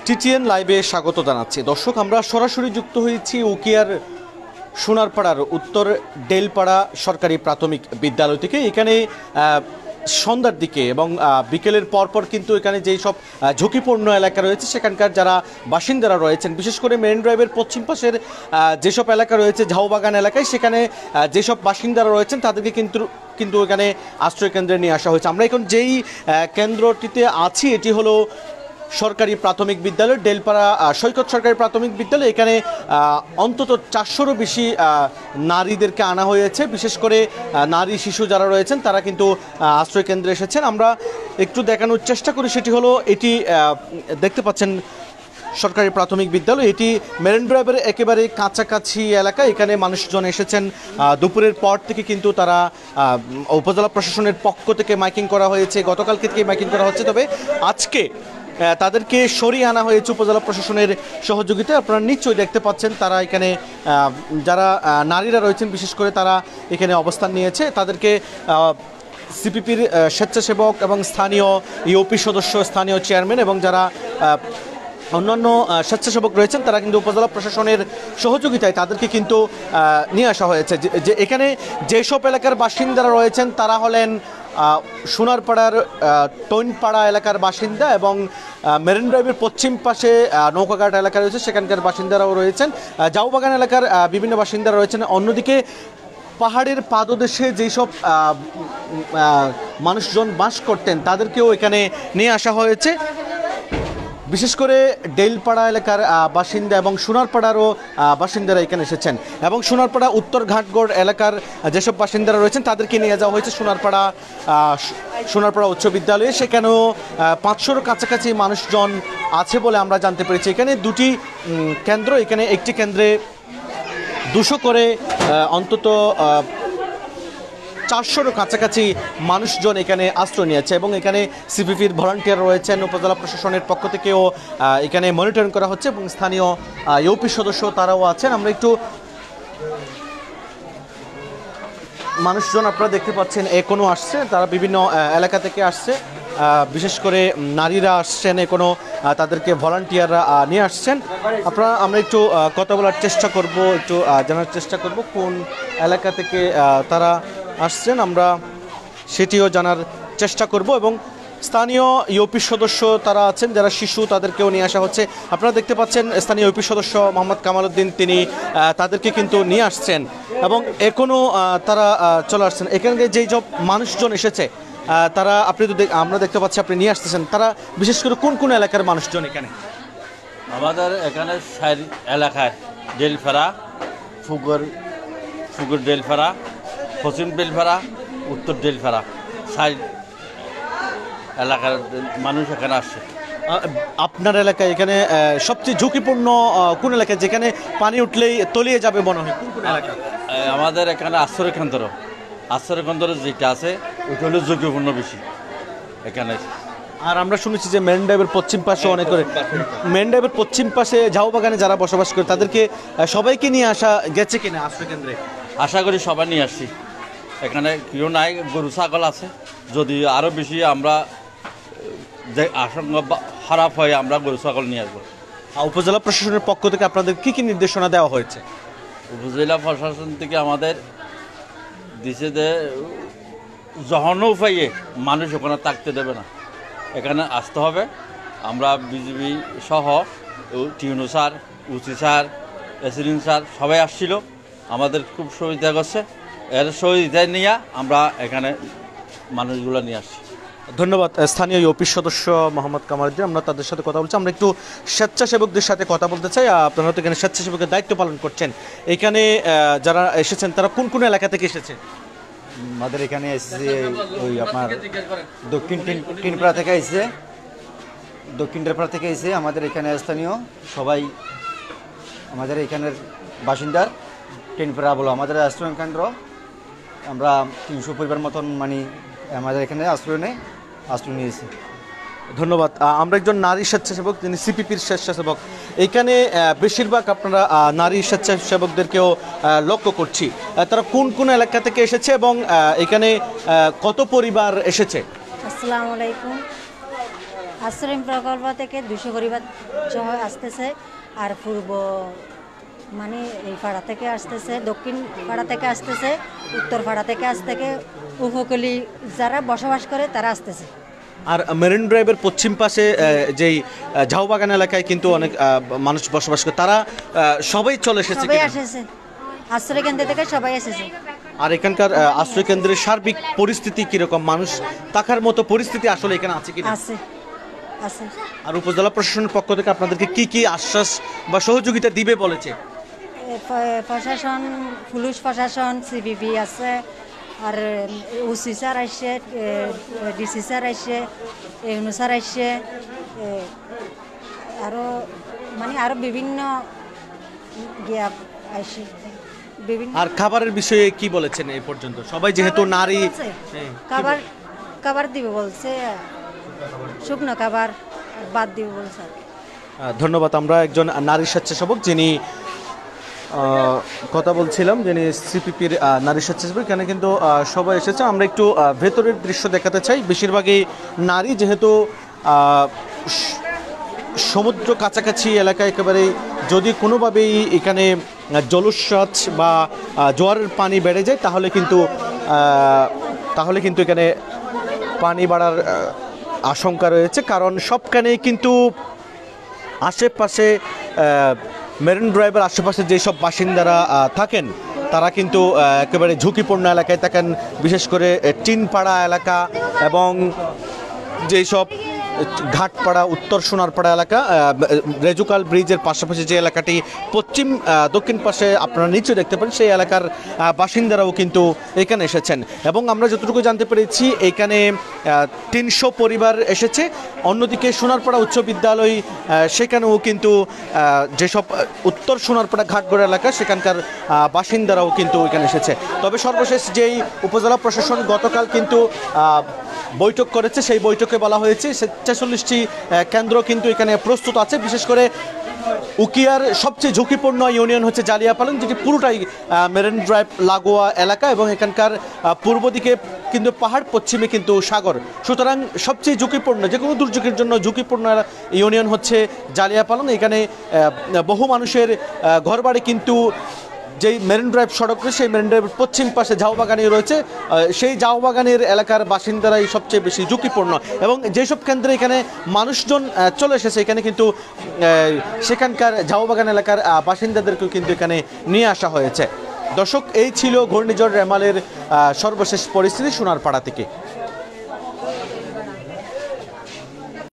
TTN লাইভে স্বাগত জানাচ্ছি। দর্শক, আমরা সরাসরি যুক্ত হয়েছি উকিয়ার সোনারপাড়ার উত্তর ডেলপাড়া সরকারি প্রাথমিক বিদ্যালয় থেকে। এখানে সন্ধ্যার দিকে এবং বিকেলের পরপর কিন্তু এখানে যেই সব ঝুঁকিপূর্ণ এলাকা রয়েছে সেখানকার যারা বাসিন্দারা রয়েছেন, বিশেষ করে মেরিন ড্রাইভের পশ্চিম পাশের যেসব এলাকা রয়েছে ঝাউবাগান এলাকায়, সেখানে যেসব বাসিন্দারা রয়েছেন তাদেরকে কিন্তু এখানে আশ্রয় কেন্দ্রে নিয়ে আসা হয়েছে। আমরা এখন যেই কেন্দ্রটিতে আছি এটি হলো সরকারি প্রাথমিক বিদ্যালয় ডেলপাড়া সৈকত সরকারি প্রাথমিক বিদ্যালয়। এখানে অন্তত 400-রও বেশি নারীদেরকে আনা হয়েছে। বিশেষ করে নারী শিশু যারা রয়েছেন তারা কিন্তু আশ্রয় কেন্দ্রে এসেছেন। আমরা একটু দেখানোর চেষ্টা করি। সেটি হলো এটি দেখতে পাচ্ছেন সরকারি প্রাথমিক বিদ্যালয়, এটি মেরিন ড্রাইভের একেবারে কাছাকাছি এলাকা। এখানে মানুষজন এসেছেন দুপুরের পর থেকে, কিন্তু তারা উপজেলা প্রশাসনের পক্ষ থেকে মাইকিং করা হয়েছে, গতকালকে থেকে মাইকিং করা হচ্ছে। তবে আজকে তাদেরকে সরিয়ে আনা হয়েছে উপজেলা প্রশাসনের সহযোগিতায়। আপনারা নিশ্চয়ই দেখতে পাচ্ছেন তারা এখানে যারা নারীরা রয়েছেন বিশেষ করে তারা এখানে অবস্থান নিয়েছে। তাদেরকে সিপিপির স্বেচ্ছাসেবক এবং স্থানীয় ইউপি সদস্য, স্থানীয় চেয়ারম্যান এবং যারা অন্যান্য স্বেচ্ছাসেবক রয়েছেন তারা কিন্তু উপজেলা প্রশাসনের সহযোগিতায় তাদেরকে কিন্তু নিয়ে আসা হয়েছে। যে এখানে যেসব এলাকার বাসিন্দারা রয়েছেন তারা হলেন সোনারপাড়ার টৈনপাড়া এলাকার বাসিন্দা এবং মেরিন ড্রাইভের পশ্চিম পাশে নৌকাঘাট এলাকা রয়েছে সেখানকার বাসিন্দারাও রয়েছেন, ঝাউবাগান এলাকার বিভিন্ন বাসিন্দারা রয়েছেন। অন্যদিকে পাহাড়ের পাদদেশে যেসব মানুষজন বাস করতেন তাদেরকেও এখানে নিয়ে আসা হয়েছে। বিশেষ করে ডেলপাড়া এলাকার বাসিন্দা এবং সোনারপাড়ারও বাসিন্দারা এখানে এসেছেন এবং সোনারপাড়া উত্তর ঘাটগড় এলাকার যেসব বাসিন্দারা রয়েছেন তাদেরকে নিয়ে যাওয়া হয়েছে সোনারপাড়া উচ্চ বিদ্যালয়ে। সেখানেও 500-র কাছাকাছি মানুষজন আছে বলে আমরা জানতে পেরেছি। এখানে দুটি কেন্দ্র, এখানে একটি কেন্দ্রে 200 করে অন্তত 400-রও কাছাকাছি মানুষজন এখানে আশ্রয় নিয়েছে এবং এখানে সিপিপির ভলান্টিয়ার রয়েছেন, উপজেলা প্রশাসনের পক্ষ থেকেও এখানে মনিটরিং করা হচ্ছে এবং স্থানীয় ইউপি সদস্য তারাও আছেন। আমরা একটু মানুষজন আপনারা দেখতে পাচ্ছেন এখনও আসছে, তারা বিভিন্ন এলাকা থেকে আসছে, বিশেষ করে নারীরা আসছেন, এখনও তাদেরকে ভলান্টিয়াররা নিয়ে আসছেন। আমরা একটু কথা বলার চেষ্টা করব, একটু জানার চেষ্টা করব কোন এলাকা থেকে তারা আসছেন, আমরা সেটিও জানার চেষ্টা করব। এবং স্থানীয় ইউপি সদস্য তারা আছেন যারা শিশু, তাদেরকেও নিয়ে আসা হচ্ছে। আপনারা দেখতে পাচ্ছেন স্থানীয় ইউপি সদস্য মোহাম্মদ কামাল উদ্দিন, তিনি তাদেরকে কিন্তু নিয়ে আসছেন এবং এখনও তারা চলে আসছেন। এখানে যেই সব মানুষজন এসেছে তারা আমরা দেখতে পাচ্ছি আপনি নিয়ে আসতেছেন। তারা বিশেষ করে কোন কোন এলাকার মানুষজন এখানে? আমাদের এখানে এলাকায় ডেলফাড়া, ফুগর ডেলফাড়া, পশ্চিম ডেলফাড়া, উত্তর ডেলফাড়া সাইড এলাকার মানুষ এখানে আসছে। আপনার এলাকায় এখানে সবচেয়ে ঝুঁকিপূর্ণ কোন এলাকায়, যেখানে পানি উঠলেই তলিয়ে যাবে মনে হয়, কোন কোন এলাকা? আমাদের এখানে আশ্রয় কেন্দ্র যেটা আছে ওইটা হলো ঝুঁকিপূর্ণ বেশি এখানে। আর আমরা শুনেছি যে মেরিন ড্রাইভের পশ্চিম পাশে অনেক করে, মেরিন ড্রাইভের পশ্চিম পাশে ঝাউবাগানে যারা বসবাস করে তাদেরকে সবাইকে নিয়ে আসা গেছে কিনা আশ্রয় কেন্দ্রে? আশা করি সবাই নিয়ে আসছি। এখানে কেউ নাই, গরু ছাগল আছে। যদি আরও বেশি আমরা আশঙ্কা খারাপ হয় আমরা গরু ছাগল নিয়ে আসবো। উপজেলা প্রশাসনের পক্ষ থেকে আপনাদের কি কি নির্দেশনা দেওয়া হয়েছে? উপজেলা প্রশাসন থেকে আমাদের দিছে যে যখনও পাইয়ে মানুষ ওখানে থাকতে দেবে না, এখানে আসতে হবে। আমরা বিজিবি সহ টিউনো স্যার, উচি স্যার, এসিডিন স্যার সবাই আসছিল, আমাদের খুব সুবিধা করছে। এর সুবিধা নিয়ে আমরা এখানে মানুষগুলো নিয়ে আসছি। ধন্যবাদ স্থানীয় ইউপি সদস্য মোহাম্মদ কামাল উদ্দিন। আমরা তাদের সাথে কথা বলছি। আমরা একটু স্বেচ্ছাসেবকদের সাথে কথা বলতে চাই। আপনারা তো এখানে স্বেচ্ছাসেবকের দায়িত্ব পালন করছেন, এখানে যারা এসেছেন তারা কোন কোন এলাকা থেকে এসেছে? আমাদের এখানে এসেছে ওই আপনার দক্ষিণ টিনপাড়া থেকে এসেছে, দক্ষিণ টিনপাড়া থেকে এসে আমাদের এখানে স্থানীয় সবাই আমাদের এখানের বাসিন্দার টিনপাড়া বলো আমাদের আশ্রয় কেন্দ্র। আমরা 300 পরিবার মতন আমাদের এখানে আশ্রয় নিয়েছি। ধন্যবাদ। আমরা একজন নারী স্বেচ্ছাসেবক, তিনি সিপিপির স্বেচ্ছাসেবক। এখানে বেশিরভাগ আপনারা নারী স্বেচ্ছাসেবকদেরকেও লক্ষ্য করছি। তারা কোন কোন এলাকা থেকে এসেছে এবং এখানে কত পরিবার এসেছে? আসসালামু আলাইকুম। আশ্রয় প্রকল্প থেকে 200 পরিবার সহ আসতেছে, আর পূর্ব মানে এই পাড়া থেকে আসতেছে, দক্ষিণ পাড়া থেকে আসতেছে, উত্তর পাড়া থেকে আসতেছে, উপকূলী যারা বসবাস করে তারা আসতেছে। আর মেরিন ড্রাইভের পশ্চিম পাশে যেই ঝাউবাগান এলাকায় কিন্তু অনেক মানুষ বসবাস করে, তারা সবাই চলে এসেছে সবাই কিনা? এসেছে, আশ্রয় কেন্দ্র থেকে সবাই এসেছে। আর এখানকার আশ্রয় কেন্দ্রের সার্বিক পরিস্থিতি কিরকম, মানুষ থাকার মতো পরিস্থিতি আসলে এখানে আছে কিনা? আছে আছে। আর উপজেলা প্রশাসনের পক্ষ থেকে আপনাদেরকে কি কি আশ্বাস বা সহযোগিতা দিবে বলেছে? প্রশাসন, পুলিশ প্রশাসন, সিবিবি আছে, আর ওসি স্যার আসছে, ডিসি স্যার আসছে, এনু স্যার আসছে, আরও মানে আরও বিভিন্ন গিয়া আসছে বিভিন্ন। আর খাবারের বিষয়ে কি বলেছেন এই পর্যন্ত? সবাই যেহেতু নারী, হ্যাঁ, খাবার খাবার দিবে বলছে, শুকনো খাবার বাদ দিবে বলছে। ধন্যবাদ। আমরা একজন নারী স্বেচ্ছাসেবক যিনি কথা বলছিলাম, যিনি সিপিপির নারী স্বেচ্ছাসেবক, এখানে কিন্তু সবাই এসেছে। আমরা একটু ভেতরের দৃশ্য দেখাতে চাই। বেশিরভাগই নারী, যেহেতু সমুদ্র কাছাকাছি এলাকায় একেবারে, যদি কোনোভাবেই এখানে জলোচ্ছ্বাস বা জোয়ারের পানি বেড়ে যায় তাহলে কিন্তু এখানে পানি বাড়ার আশঙ্কা রয়েছে। কারণ সবখানেই কিন্তু আশেপাশে মেরিন ড্রাইভের আশেপাশে যেসব বাসিন্দারা থাকেন তারা কিন্তু একেবারে ঝুঁকিপূর্ণ এলাকায় থাকেন, বিশেষ করে টিনপাড়া এলাকা এবং যেই সব ঘাটপাড়া, উত্তর সোনারপাড়া এলাকা, রেজুকাল ব্রিজের পাশাপাশি যে এলাকাটি দক্ষিণ পাশে আপনারা নিচে দেখতে পান, সেই এলাকার বাসিন্দারাও কিন্তু এখানে এসেছেন। এবং আমরা যতটুকু জানতে পেরেছি এখানে 300 পরিবার এসেছে। অন্যদিকে সোনারপাড়া উচ্চ বিদ্যালয়, সেখানেও কিন্তু যেসব উত্তর সোনারপাড়া ঘাটগড় এলাকা সেখানকার বাসিন্দারাও কিন্তু এখানে এসেছে। তবে সর্বশেষ যেই উপজেলা প্রশাসন গতকাল কিন্তু বৈঠক করেছে, সেই বৈঠকে বলা হয়েছে 46টি কেন্দ্র কিন্তু এখানে প্রস্তুত আছে। বিশেষ করে উকিয়ার সবচেয়ে ঝুঁকিপূর্ণ ইউনিয়ন হচ্ছে জালিয়াপালং, যেটি পুরোটাই মেরিন ড্রাইভ লাগোয়া এলাকা এবং এখানকার পূর্ব দিকে কিন্তু পাহাড়, পশ্চিমে কিন্তু সাগর। সুতরাং সবচেয়ে ঝুঁকিপূর্ণ, যে কোনো দুর্যোগের জন্য ঝুঁকিপূর্ণ ইউনিয়ন হচ্ছে জালিয়াপালং। এখানে বহু মানুষের ঘরবাড়ি কিন্তু যেই মেরিন ড্রাইভ সড়ক রয়েছে, সেই মেরিন ড্রাইভের পশ্চিম পাশে ঝাউবাগানি রয়েছে, সেই ঝাউবাগানের এলাকার বাসিন্দারাই সবচেয়ে বেশি ঝুঁকিপূর্ণ। এবং যেসব কেন্দ্রে এখানে মানুষজন চলে এসেছে, এখানে কিন্তু সেখানকার ঝাউবাগান এলাকার বাসিন্দাদেরকেও কিন্তু এখানে নিয়ে আসা হয়েছে। দর্শক, এই ছিল ঘূর্ণিঝড় রেমালের সর্বশেষ পরিস্থিতি সোনারপাড়া থেকে।